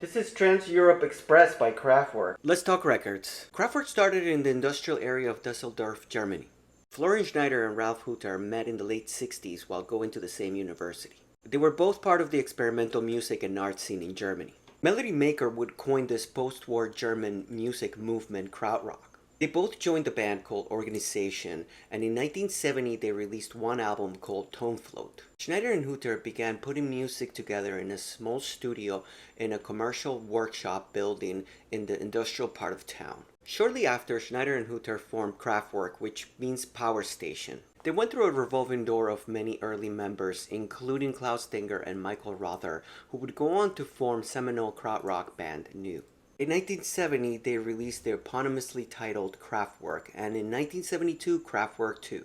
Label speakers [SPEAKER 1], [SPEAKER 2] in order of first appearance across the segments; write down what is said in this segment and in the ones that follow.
[SPEAKER 1] This is Trans-Europe Express by KRAFTWERK. Let's talk records. KRAFTWERK started in the industrial area of Düsseldorf, Germany. Florian Schneider and Ralf Hutter met in the late 60s while going to the same university. They were both part of the experimental music and art scene in Germany. Melody Maker would coin this post-war German music movement krautrock. They both joined a band called Organization, and in 1970 they released one album called Tone Float. Schneider and Hutter began putting music together in a small studio in a commercial workshop building in the industrial part of town. Shortly after, Schneider and Hutter formed KRAFTWERK, which means power station. They went through a revolving door of many early members, including Klaus Dinger and Michael Rother, who would go on to form seminal krautrock band New. In 1970, they released their eponymously titled KRAFTWERK, and in 1972, KRAFTWERK 2.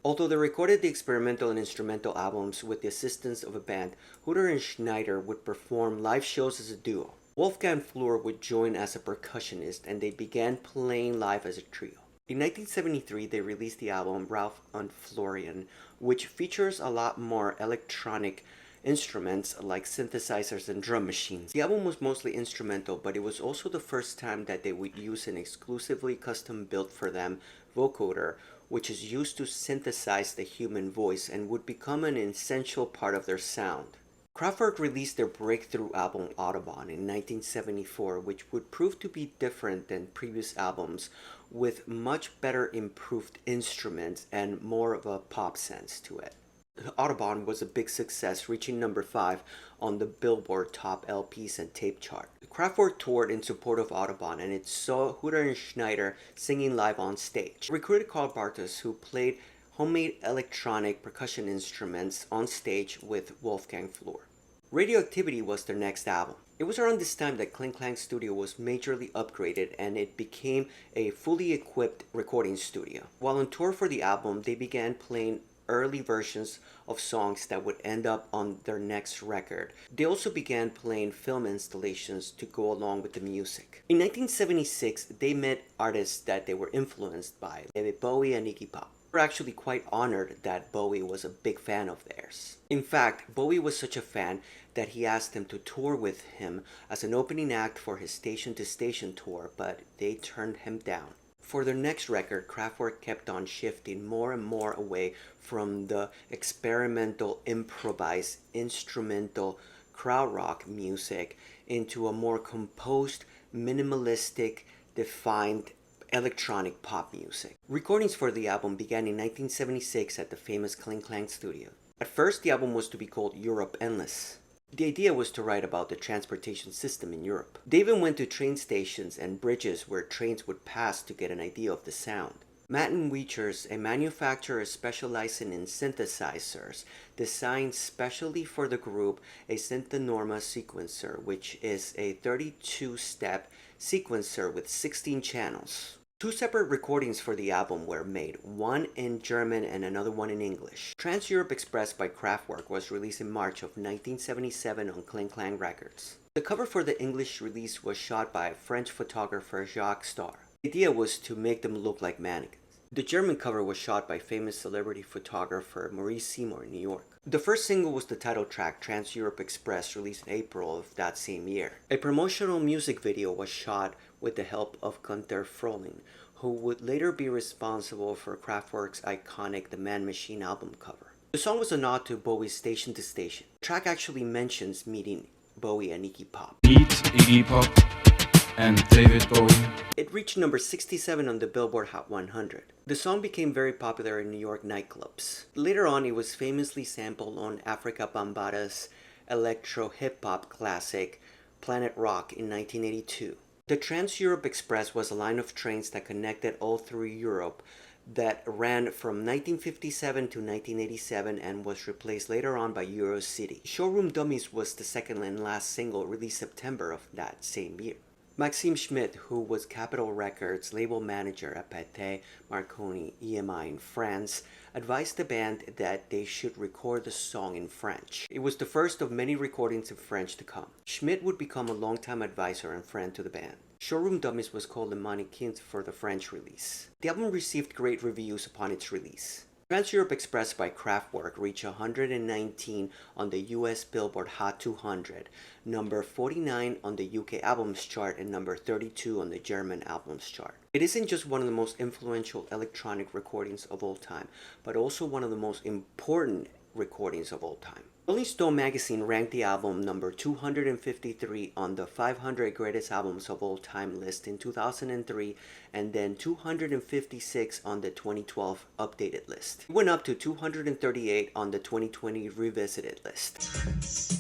[SPEAKER 1] Although they recorded the experimental and instrumental albums with the assistance of a band, Hutter and Schneider would perform live shows as a duo. Wolfgang Flür would join as a percussionist, and they began playing live as a trio. In 1973, they released the album Ralf und Florian, which features a lot more electronic instruments like synthesizers and drum machines. The album was mostly instrumental, but it was also the first time that they would use an exclusively custom built for them vocoder, which is used to synthesize the human voice and would become an essential part of their sound. KRAFTWERK released their breakthrough album Autobahn in 1974, which would prove to be different than previous albums, with much better improved instruments and more of a pop sense to it. Autobahn was a big success, reaching number 5 on the Billboard Top LPs and Tape chart. KRAFTWERK toured in support of Autobahn, and it saw Hutter and Schneider singing live on stage. They recruited Karl Bartos, who played homemade electronic percussion instruments on stage with Wolfgang Flür. Radioactivity was their next album. It was around this time that Kling Klang Studio was majorly upgraded and it became a fully equipped recording studio. While on tour for the album, they began playing early versions of songs that would end up on their next record. They also began playing film installations to go along with the music. In 1976, they met artists that they were influenced by, David Bowie and Iggy Pop. They were actually quite honored that Bowie was a big fan of theirs. In fact, Bowie was such a fan that he asked them to tour with him as an opening act for his Station to Station tour, but they turned him down. For their next record, KRAFTWERK kept on shifting more and more away from the experimental, improvised, instrumental krautrock music into a more composed, minimalistic, defined electronic pop music. Recordings for the album began in 1976 at the famous Kling Klang Studio. At first, the album was to be called Europe Endless. The idea was to write about the transportation system in Europe. They even went to train stations and bridges where trains would pass to get an idea of the sound. Matten Weechers, a manufacturer specializing in synthesizers, designed specially for the group a Synthenorma sequencer, which is a 32-step sequencer with 16 channels. 2 separate recordings for the album were made, one in German and another one in English. Trans-Europe Express by KRAFTWERK was released in March of 1977 on Kling Klang Records. The cover for the English release was shot by French photographer Jacques Starr. The idea was to make them look like mannequins. The German cover was shot by famous celebrity photographer Maurice Seymour in New York. The first single was the title track, Trans-Europe Express, released in April of that same year. A promotional music video was shot with the help of Gunther Frohling, who would later be responsible for KRAFTWERK's iconic The Man Machine album cover. The song was a nod to Bowie's Station to Station. The track actually mentions meeting Bowie and Iggy Pop.
[SPEAKER 2] Meet Iggy Pop and David Bowie.
[SPEAKER 1] It reached number 67 on the Billboard Hot 100. The song became very popular in New York nightclubs. Later on, it was famously sampled on Africa Bambaata's electro hip-hop classic Planet Rock in 1982. The Trans-Europe Express was a line of trains that connected all through Europe that ran from 1957 to 1987 and was replaced later on by EuroCity. Showroom Dummies was the second and last single released September of that same year. Maxime Schmidt, who was Capitol Records label manager at Pathé Marconi EMI in France, advised the band that they should record the song in French. It was the first of many recordings in French to come. Schmidt would become a longtime advisor and friend to the band. Showroom Dummies was called Le Mannequin for the French release. The album received great reviews upon its release. Trans-Europe Express by Kraftwerk reached 119 on the US Billboard Hot 200, number 49 on the UK Albums Chart, and number 32 on the German Albums Chart. It isn't just one of the most influential electronic recordings of all time, but also one of the most important recordings of all time. Rolling Stone magazine ranked the album number 253 on the 500 Greatest Albums of All Time list in 2003, and then 256 on the 2012 updated list. It went up to 238 on the 2020 revisited list.